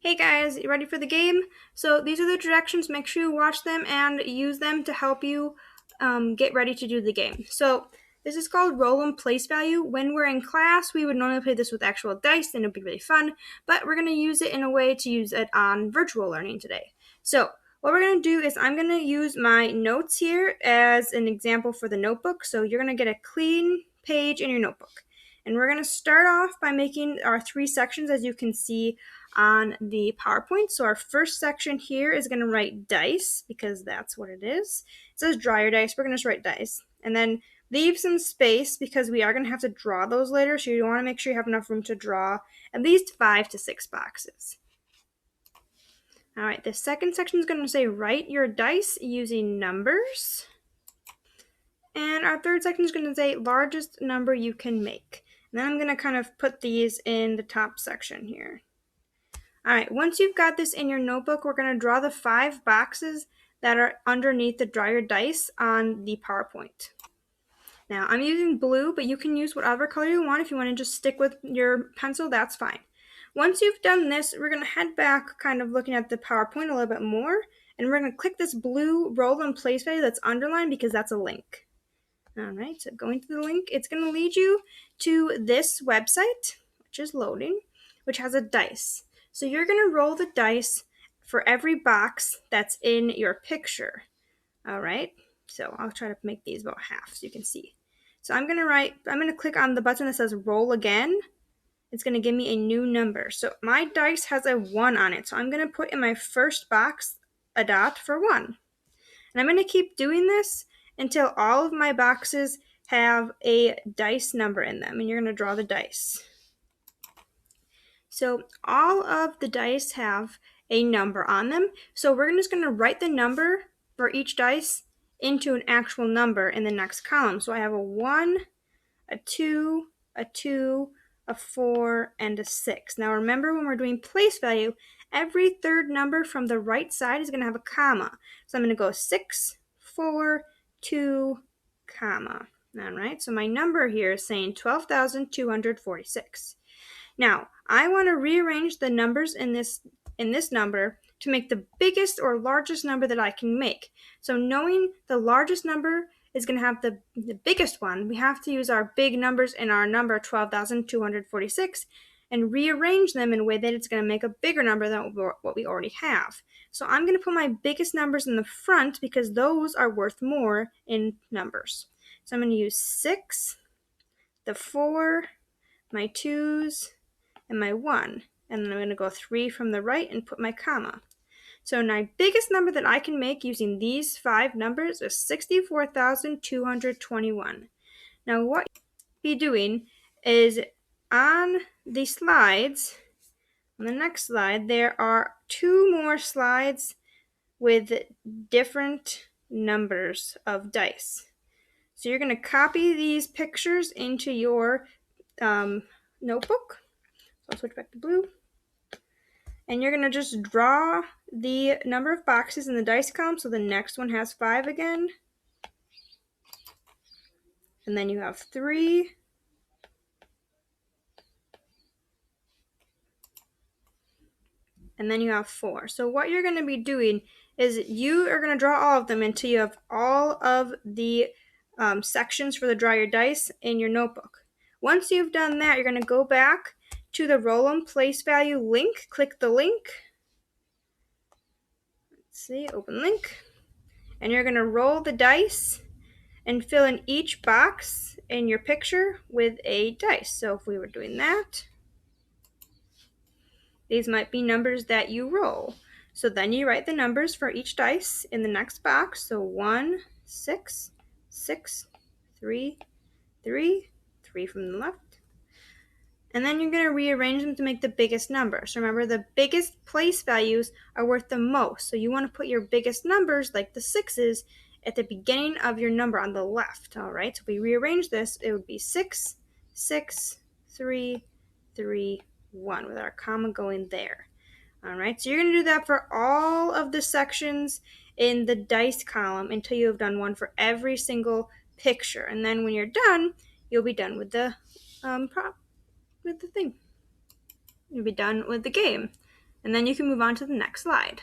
Hey guys, you ready for the game? So these are the directions. Make sure you watch them and use them to help you get ready to do the game. So this is called roll and place value. When we're in class, we would normally play this with actual dice and it'd be really fun, but we're going to use it in a way to use it on virtual learning today. So what we're going to do is I'm going to use my notes here as an example for the notebook. So you're going to get a clean page in your notebook. And we're going to start off by making our three sections, as you can see on the PowerPoint. So our first section here is going to write dice because that's what it is. It says draw your dice. We're going to just write dice. And then leave some space because we are going to have to draw those later. So you want to make sure you have enough room to draw at least 5 to 6 boxes. All right, the second section is going to say write your dice using numbers. And our third section is going to say largest number you can make. And then I'm going to kind of put these in the top section here. All right, once you've got this in your notebook, we're going to draw the 5 boxes that are underneath the draw your dice on the PowerPoint. Now, I'm using blue, but you can use whatever color you want. If you want to just stick with your pencil, that's fine. Once you've done this, we're going to head back kind of looking at the PowerPoint a little bit more, and we're going to click this blue roll and place value that's underlined because that's a link. All right, so going to the link, it's going to lead you to this website, which is loading, which has a dice. So you're going to roll the dice for every box that's in your picture. All right, so I'll try to make these about half so you can see. So I'm going to click on the button that says roll again. It's going to give me a new number. So my dice has a 1 on it. So I'm going to put in my first box a dot for 1. And I'm going to keep doing this until all of my boxes have a dice number in them. And you're going to draw the dice. So all of the dice have a number on them. So we're just going to write the number for each dice into an actual number in the next column. So I have a 1, a 2, a 2, a 4, and a 6. Now remember, when we're doing place value, every third number from the right side is going to have a comma. So I'm going to go 6, 4, 2, comma. All right, so my number here is saying 12,246. Now, I want to rearrange the numbers in this number to make the biggest or largest number that I can make. So knowing the largest number is going to have the biggest one, we have to use our big numbers in our number 12,246 and rearrange them in a way that it's going to make a bigger number than what we already have. So I'm going to put my biggest numbers in the front because those are worth more in numbers. So I'm going to use 6, the 4, my 2s, and my 1. And then I'm going to go 3 from the right and put my comma. So my biggest number that I can make using these 5 numbers is 64,221. Now what you'll be doing is on the slides, on the next slide, there are 2 more slides with different numbers of dice. So you're going to copy these pictures into your notebook. So I'll switch back to blue. And you're going to just draw the number of boxes in the dice column. So the next one has 5 again. And then you have 3. And then you have 4. So what you're going to be doing is you are going to draw all of them until you have all of the sections for the draw your dice in your notebook. Once you've done that, you're going to go back to the roll and place value link. Click the link. Let's see, open link. And you're going to roll the dice and fill in each box in your picture with a dice. So if we were doing that, these might be numbers that you roll. So then you write the numbers for each dice in the next box. So 1, 6, 6, 3, 3, 3 from the left. And then you're going to rearrange them to make the biggest number. So remember, the biggest place values are worth the most. So you want to put your biggest numbers, like the 6s, at the beginning of your number on the left. All right, so if we rearrange this, it would be 6, 6, 3, 3, 1 with our comma going there. All right, so you're going to do that for all of the sections in the dice column until you have done one for every single picture. And then when you're done, you'll be done with the thing. You'll be done with the game. and then you can move on to the next slide.